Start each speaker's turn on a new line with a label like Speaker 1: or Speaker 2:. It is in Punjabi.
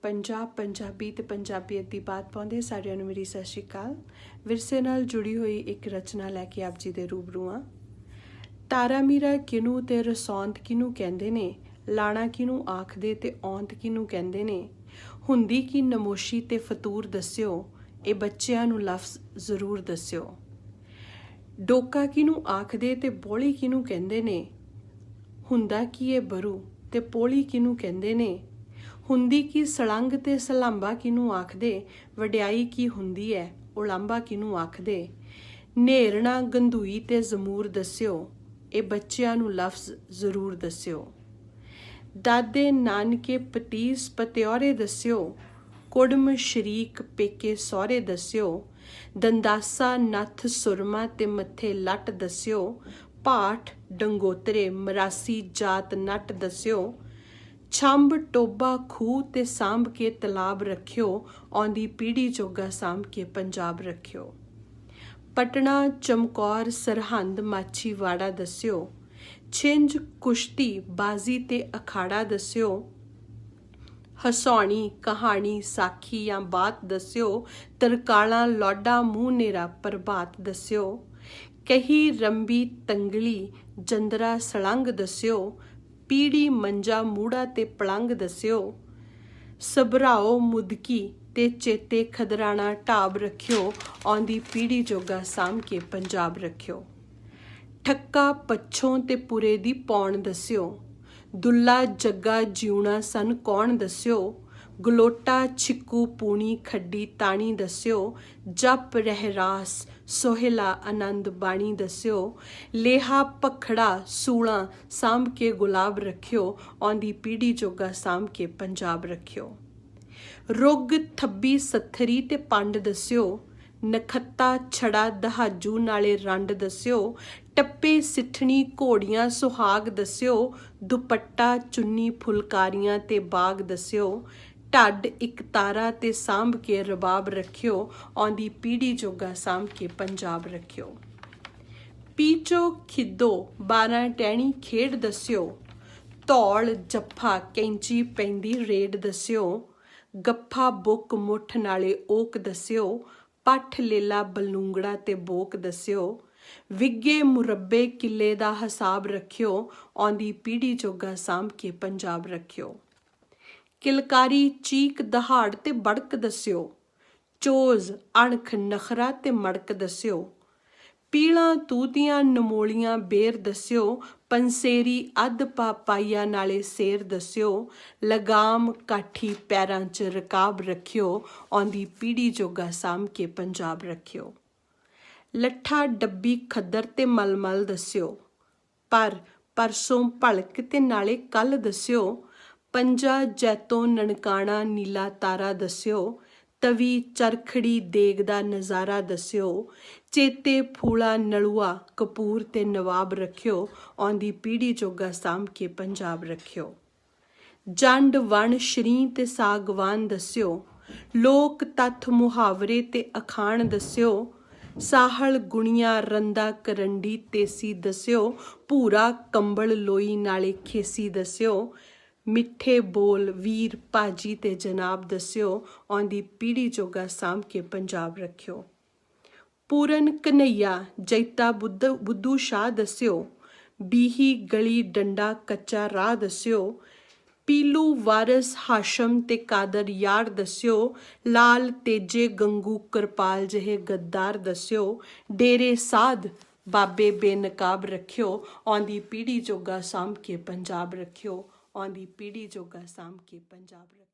Speaker 1: ਪੰਜਾਬ ਪੰਜਾਬੀ ਤੇ ਪੰਜਾਬੀਅਤ ਦੀ ਬਾਤ ਪਾਉਂਦੇ ਸਾਰਿਆਂ ਨੂੰ ਮੇਰੀ ਸਤਿ ਸ਼੍ਰੀ ਅਕਾਲ। ਵਿਰਸੇ ਨਾਲ ਜੁੜੀ ਹੋਈ ਇੱਕ ਰਚਨਾ ਲੈ ਕੇ ਆਪ ਜੀ ਦੇ ਰੂਬਰੂ ਹਾਂ। ਤਾਰਾ ਮੀਰਾ ਕਿਹਨੂੰ ਤੇ ਰਸੌਂਤ ਕਿਹਨੂੰ ਕਹਿੰਦੇ ਨੇ, ਲਾਣਾ ਕਿਹਨੂੰ ਆਖਦੇ ਤੇ ਔਂਤ ਕਿਹਨੂੰ ਕਹਿੰਦੇ ਨੇ, ਹੁੰਦੀ ਕੀ ਨਮੋਸ਼ੀ ਤੇ ਫਤੂਰ ਦੱਸਿਓ, ਇਹ ਬੱਚਿਆਂ ਨੂੰ ਲਫ਼ਜ਼ ਜ਼ਰੂਰ ਦੱਸਿਓ। ਡੋਕਾ ਕਿਹਨੂੰ ਆਖਦੇ ਤੇ ਬੋਲੀ ਕਿਹਨੂੰ ਕਹਿੰਦੇ ਨੇ, ਹੁੰਦਾ ਕੀ ਇਹ ਬਰੂ ਤੇ ਪੋਲੀ ਕਿਹਨੂੰ ਕਹਿੰਦੇ ਨੇ, ਹੁੰਦੀ ਕੀ ਸਲੰਗ ਤੇ ਸਲਾਂਬਾ ਕਿਹਨੂੰ ਆਖਦੇ, ਵਡਿਆਈ ਕੀ ਹੁੰਦੀ ਹੈ ਉਲਾਂਬਾ ਕਿਹਨੂੰ ਆਖਦੇ। ਨੇਰਣਾ ਗੰਧੂਈ ਤੇ ਜ਼ਮੂਰ ਦੱਸਿਓ, ਇਹ ਬੱਚਿਆਂ ਨੂੰ ਲਫ਼ਜ਼ ਜ਼ਰੂਰ ਦੱਸਿਓ। ਦਾਦੇ ਨਾਨਕੇ ਪਤੀਸ ਪਤਿਓਰੇ ਦੱਸਿਓ, ਕੁੜਮ ਸ਼ਰੀਕ ਪੇਕੇ ਸਹੁਰੇ ਦੱਸਿਓ। ਦੰਦਾਸਾ ਨੱਥ ਸੁਰਮਾ ਤੇ ਮੱਥੇ ਲੱਟ ਦੱਸਿਓ, ਭਾਠ ਡੰਗੋਤਰੇ ਮਰਾਸੀ ਜਾਤ ਨੱਟ ਦੱਸਿਓ। ਛੰਭ ਟੋਬਾ ਖੂਹ ਤੇ ਸਾਂਭ ਕੇ ਤਲਾਬ ਰੱਖਿਓ, ਆਉਂਦੀ ਪੀੜ੍ਹੀ ਜੋਗਾ ਸਾਂਭ ਕੇ ਪੰਜਾਬ ਰੱਖਿਓ। ਪਟਨਾ ਚਮਕੌਰ ਸਰਹੰਦ ਮਾਛੀਵਾੜਾ ਦੱਸਿਓ, ਛਿੰਝ ਕੁਸ਼ਤੀ ਬਾਜ਼ੀ ਤੇ ਅਖਾੜਾ ਦੱਸਿਓ। ਹਸਾਉਣੀ ਕਹਾਣੀ ਸਾਖੀ ਜਾਂ ਬਾਤ ਦੱਸਿਓ, ਤਰਕਾਲਾਂ ਲੌਡਾ ਮੂੰਹ ਨੇਰਾ ਪ੍ਰਭਾਤ ਦੱਸਿਓ। ਕਹੀ ਰੰਬੀ ਤੰਗਲੀ ਜੰਦਰਾ ਸਲੰਗ ਦੱਸਿਓ, ਪੀੜੀ ਮੰਜਾ ਮੂੜਾ ਤੇ ਪਲੰਗ ਦੱਸਿਓ। ਸਭਰਾਓ ਮੁਦਕੀ ਤੇ ਚੇਤੇ ਖਦਰਾਣਾ ਢਾਬ ਰੱਖਿਓ, ਆਉਂਦੀ ਪੀੜ੍ਹੀ ਜੋਗਾ ਸਾਂਭ ਕੇ ਪੰਜਾਬ ਰੱਖਿਓ। ਠੱਕਾ ਪੱਛੋਂ ਤੇ ਪੁਰੇ ਦੀ ਪੌਣ ਦੱਸਿਓ, ਦੁੱਲਾ ਜੱਗਾ ਜਿਉਣਾ ਸਨ ਕੌਣ ਦੱਸਿਓ। ਗਲੋਟਾ ਛਿੱਕੂ ਪੂਣੀ ਖੱਡੀ ਤਾਣੀ ਦੱਸਿਓ, ਜਪ ਰਹਿਰਾਸ ਸੋਹਿਲਾ ਆਨੰਦ ਬਾਣੀ ਦੱਸਿਓ। ਲੇਹਾ ਭਖੜਾ ਸੂਲਾਂ ਸਾਂਭ ਕੇ ਗੁਲਾਬ ਰੱਖਿਓ, ਆਉਂਦੀ ਪੀੜ੍ਹੀ ਜੋਗਾ ਸਾਂਭ ਕੇ ਪੰਜਾਬ ਰੱਖਿਓ। ਰੁੱਗ ਥੱਬੀ ਸੱਥਰੀ ਤੇ ਪੰਡ ਦੱਸਿਓ, ਨਖੱਤਾ ਛੜਾ ਦਹਾਜੂ ਨਾਲੇ ਰੰਡ ਦੱਸਿਓ। ਟੱਪੇ ਸਿੱਠਣੀ ਘੋੜੀਆਂ ਸੁਹਾਗ ਦੱਸਿਓ, ਦੁਪੱਟਾ ਚੁੰਨੀ ਫੁਲਕਾਰੀਆਂ ਤੇ ਬਾਗ ਦੱਸਿਓ। ਢੱਡ ਇੱਕ ਤਾਰਾ ਤੇ ਸਾਂਭ ਕੇ ਰਬਾਬ ਰੱਖਿਓ, ਆਉਂਦੀ ਪੀੜ੍ਹੀ ਜੋਗਾ ਸਾਂਭ ਕੇ ਪੰਜਾਬ ਰੱਖਿਓ। ਪੀਚੋ ਖਿੱਦੋ 12 ਟਹਿਣੀ ਖੇਡ ਦੱਸਿਓ, ਧੌਲ ਜੱਫਾ ਕੈਂਚੀ ਪੈਂਦੀ ਰੇਡ ਦੱਸਿਓ। ਗੱਫਾ ਬੁੱਕ ਮੁੱਠ ਨਾਲੇ ਓਕ ਦੱਸਿਓ, ਪੱਠ ਲੇਲਾ ਬਲੂੰਗੜਾ ਤੇ ਬੋਕ ਦੱਸਿਓ। ਵਿੱਗੇ ਮੁਰੱਬੇ ਕਿੱਲੇ ਦਾ ਹਿਸਾਬ ਰੱਖਿਓ, ਆਉਂਦੀ ਪੀੜ੍ਹੀ ਜੋਗਾ ਸਾਂਭ ਕੇ ਪੰਜਾਬ ਰੱਖਿਓ। ਕਿਲਕਾਰੀ ਚੀਕ ਦਹਾੜ ਤੇ ਬੜਕ ਦੱਸਿਓ, ਚੋਜ਼ ਅਣਖ ਨਖਰਾ ਤੇ ਮੜਕ ਦੱਸਿਓ। ਪੀਲਾਂ ਤੂਤੀਆਂ ਨਮੋਲੀਆਂ ਬੇਰ ਦੱਸਿਓ, ਪੰਸੇਰੀ ਅੱਧ ਪਾਈਆ ਨਾਲੇ ਸੇਰ ਦੱਸਿਓ। ਲਗਾਮ ਕਾਠੀ ਪੈਰਾਂ 'ਚ ਰਕਾਬ ਰੱਖਿਓ, ਆਉਂਦੀ ਪੀੜ੍ਹੀ ਜੋਗਾ ਸਾਂਭ ਕੇ ਪੰਜਾਬ ਰੱਖਿਓ। ਲੱਠਾ ਡੱਬੀ ਖੱਦਰ ਤੇ ਮਲਮਲ ਦੱਸਿਓ, ਪਰਸੋਂ ਭਲਕ ਤੇ ਨਾਲੇ ਕੱਲ ਦੱਸਿਓ। ਪੰਜਾ ਜੈਤੋਂ ਨਨਕਾਣਾ ਨੀਲਾ ਤਾਰਾ ਦੱਸਿਓ, ਤਵੀ ਚਰਖੜੀ ਦੇਗ ਦਾ ਨਜ਼ਾਰਾ ਦੱਸਿਓ। ਚੇਤੇ ਫੂਲਾ ਨਲੂਆ ਕਪੂਰ ਤੇ ਨਵਾਬ ਰੱਖਿਓ, ਆਉਂਦੀ ਪੀੜ੍ਹੀ ਜੋਗਾ ਸਾਂਭ ਕੇ ਪੰਜਾਬ ਰੱਖਿਓ। ਜੰਡ ਵਣ ਸ਼ਰੀਂ ਤੇ ਸਾਗਵਾਨ ਦੱਸਿਓ, ਲੋਕ ਤੱਥ ਮੁਹਾਵਰੇ ਤੇ ਅਖਾਣ ਦੱਸਿਓ। ਸਾਹਲ ਗੁਣੀਆਂ ਰੰਦਾ ਕਰੰਡੀ ਤੇਸੀ ਦੱਸਿਓ, ਭੂਰਾ ਕੰਬਲ ਲੋਈ ਨਾਲੇ ਖੇਸੀ ਦੱਸਿਓ। ਮਿੱਠੇ ਬੋਲ ਵੀਰ ਭਾਜੀ ਤੇ ਜਨਾਬ ਦੱਸਿਓ, ਆਉਂਦੀ ਪੀੜ੍ਹੀ ਜੋਗਾ ਸਾਂਭ ਕੇ ਪੰਜਾਬ ਰੱਖਿਓ। ਪੂਰਨ ਕਨ੍ਹਈਆ ਜੈਤਾ ਬੁੱਧੂ ਸ਼ਾਹ ਦੱਸਿਓ, ਬੀਹੀ ਗਲੀ ਡੰਡਾ ਕੱਚਾ ਰਾਹ ਦੱਸਿਓ। ਪੀਲੂ ਵਾਰਸ ਹਾਸ਼ਮ ਤੇ ਕਾਦਰ ਯਾਰ ਦੱਸਿਓ, ਲਾਲ ਤੇਜੇ ਗੰਗੂ ਕਿਰਪਾਲ ਜਿਹੇ ਗੱਦਾਰ ਦੱਸਿਓ। ਡੇਰੇ ਸਾਧ ਬਾਬੇ ਬੇਨਕਾਬ ਰੱਖਿਓ, ਆਉਂਦੀ ਪੀੜ੍ਹੀ ਜੋਗਾ ਸਾਂਭ ਕੇ ਪੰਜਾਬ ਰੱਖਿਓ, ਆਉਂਦੀ ਪੀੜ੍ਹੀ ਜੋਗਾ ਸਾਂਭ ਕੇ ਪੰਜਾਬ ਰੱਖਿਓ।